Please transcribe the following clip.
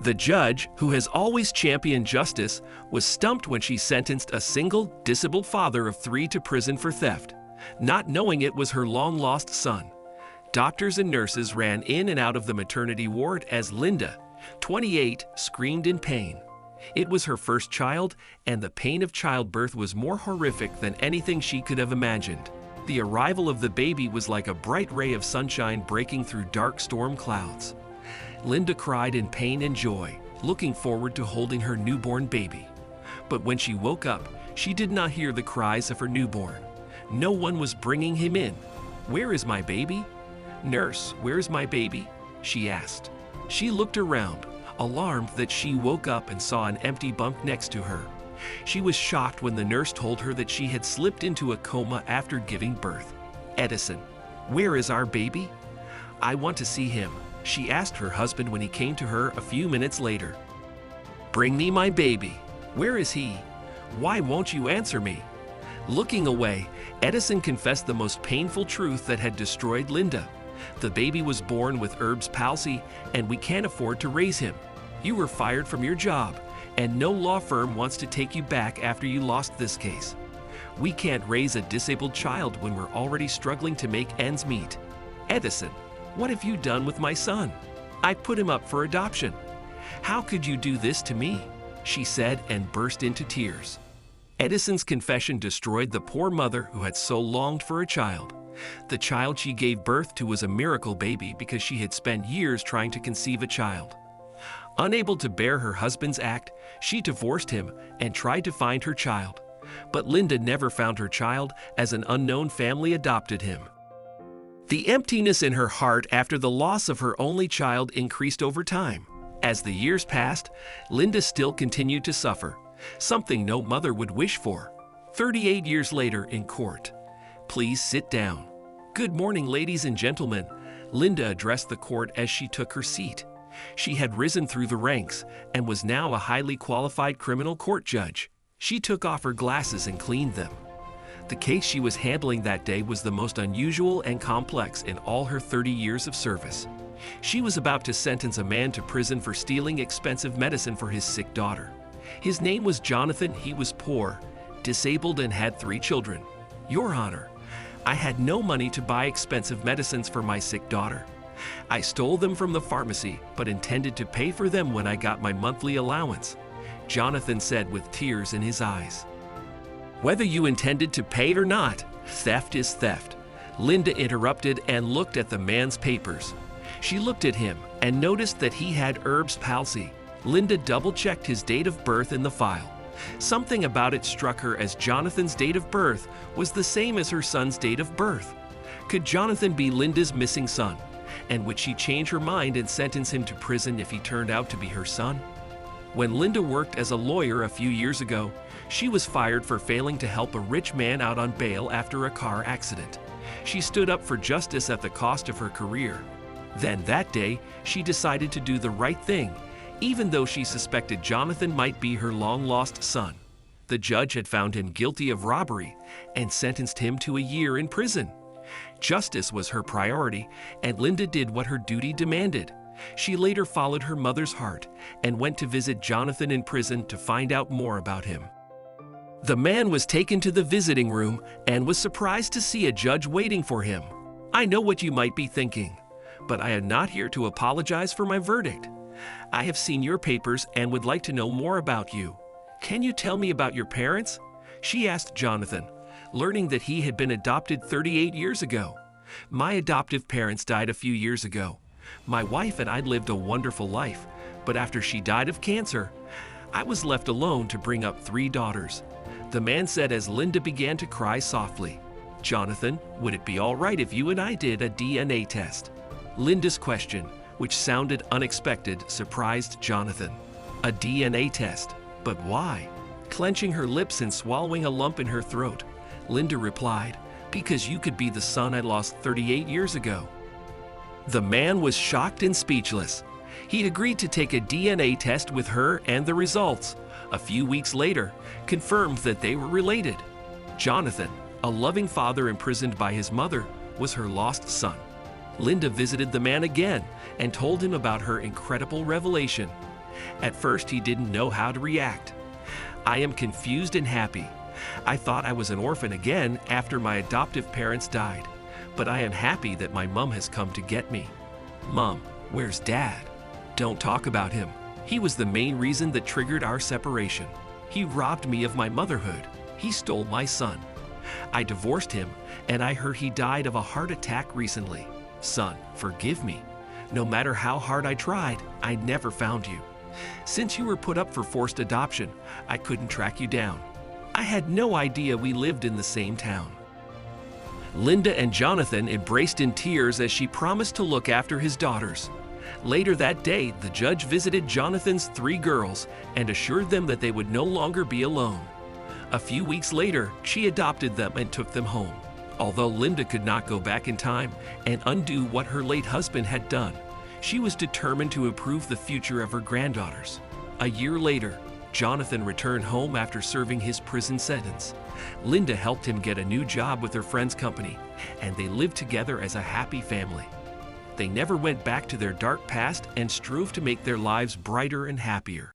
The judge, who has always championed justice, was stumped when she sentenced a single, disabled father of 3 to prison for theft, not knowing it was her long-lost son. Doctors and nurses ran in and out of the maternity ward as Linda, 28, screamed in pain. It was her first child, and the pain of childbirth was more horrific than anything she could have imagined. The arrival of the baby was like a bright ray of sunshine breaking through dark storm clouds. Linda cried in pain and joy, looking forward to holding her newborn baby. But when she woke up, she did not hear the cries of her newborn. No one was bringing him in. "Where is my baby?" "Nurse, where's my baby?" she asked. She looked around, alarmed that she woke up and saw an empty bunk next to her. She was shocked when the nurse told her that she had slipped into a coma after giving birth. "Edison, where is our baby?" "I want to see him," she asked her husband when he came to her a few minutes later. "Bring me my baby. Where is he? Why won't you answer me?" Looking away, Edison confessed the most painful truth that had destroyed Linda. "The baby was born with Erb's palsy, and we can't afford to raise him. You were fired from your job, and no law firm wants to take you back after you lost this case. We can't raise a disabled child when we're already struggling to make ends meet. Edison, what have you done with my son? I put him up for adoption. How could you do this to me?" she said and burst into tears. Edison's confession destroyed the poor mother who had so longed for a child. The child she gave birth to was a miracle baby because she had spent years trying to conceive a child. Unable to bear her husband's act, she divorced him and tried to find her child. But Linda never found her child as an unknown family adopted him. The emptiness in her heart after the loss of her only child increased over time. As the years passed, Linda still continued to suffer, something no mother would wish for. 38 years later in court. "Please sit down." "Good morning, ladies and gentlemen," Linda addressed the court as she took her seat. She had risen through the ranks and was now a highly qualified criminal court judge. She took off her glasses and cleaned them. The case she was handling that day was the most unusual and complex in all her 30 years of service. She was about to sentence a man to prison for stealing expensive medicine for his sick daughter. His name was Jonathan. He was poor, disabled, and had 3 children. "Your Honor, I had no money to buy expensive medicines for my sick daughter. I stole them from the pharmacy, but intended to pay for them when I got my monthly allowance," Jonathan said with tears in his eyes. "Whether you intended to pay or not, theft is theft," Linda interrupted and looked at the man's papers. She looked at him and noticed that he had Erb's palsy. Linda double-checked his date of birth in the file. Something about it struck her as Jonathan's date of birth was the same as her son's date of birth. Could Jonathan be Linda's missing son? And would she change her mind and sentence him to prison if he turned out to be her son? When Linda worked as a lawyer a few years ago, she was fired for failing to help a rich man out on bail after a car accident. She stood up for justice at the cost of her career. Then that day, she decided to do the right thing, even though she suspected Jonathan might be her long-lost son. The judge had found him guilty of robbery and sentenced him to a year in prison. Justice was her priority, and Linda did what her duty demanded. She later followed her mother's heart and went to visit Jonathan in prison to find out more about him. The man was taken to the visiting room and was surprised to see a judge waiting for him. "I know what you might be thinking, but I am not here to apologize for my verdict. I have seen your papers and would like to know more about you. Can you tell me about your parents?" she asked Jonathan, learning that he had been adopted 38 years ago. "My adoptive parents died a few years ago. My wife and I lived a wonderful life, but after she died of cancer, I was left alone to bring up 3 daughters," the man said as Linda began to cry softly. "Jonathan, would it be all right if you and I did a DNA test?" Linda's question, which sounded unexpected, surprised Jonathan. A DNA test? But why? Clenching her lips and swallowing a lump in her throat, Linda replied, "Because you could be the son I lost 38 years ago." The man was shocked and speechless. He'd agreed to take a DNA test with her, and the results, a few weeks later, confirmed that they were related. Jonathan, a loving father imprisoned by his mother, was her lost son. Linda visited the man again and told him about her incredible revelation. At first, he didn't know how to react. I am confused and happy. I thought I was an orphan again after my adoptive parents died, but I am happy that my mom has come to get me. Mom, where's Dad? Don't talk about him. He was the main reason that triggered our separation. He robbed me of my motherhood. He stole my son. I divorced him, and I heard he died of a heart attack recently. Son, forgive me. No matter how hard I tried, I never found you. Since you were put up for forced adoption, I couldn't track you down. I had no idea we lived in the same town. Linda and Jonathan embraced in tears as she promised to look after his daughters. Later that day, the judge visited Jonathan's 3 girls and assured them that they would no longer be alone. A few weeks later, she adopted them and took them home. Although Linda could not go back in time and undo what her late husband had done, she was determined to improve the future of her granddaughters. A year later, Jonathan returned home after serving his prison sentence. Linda helped him get a new job with her friend's company, and they lived together as a happy family. They never went back to their dark past and strove to make their lives brighter and happier.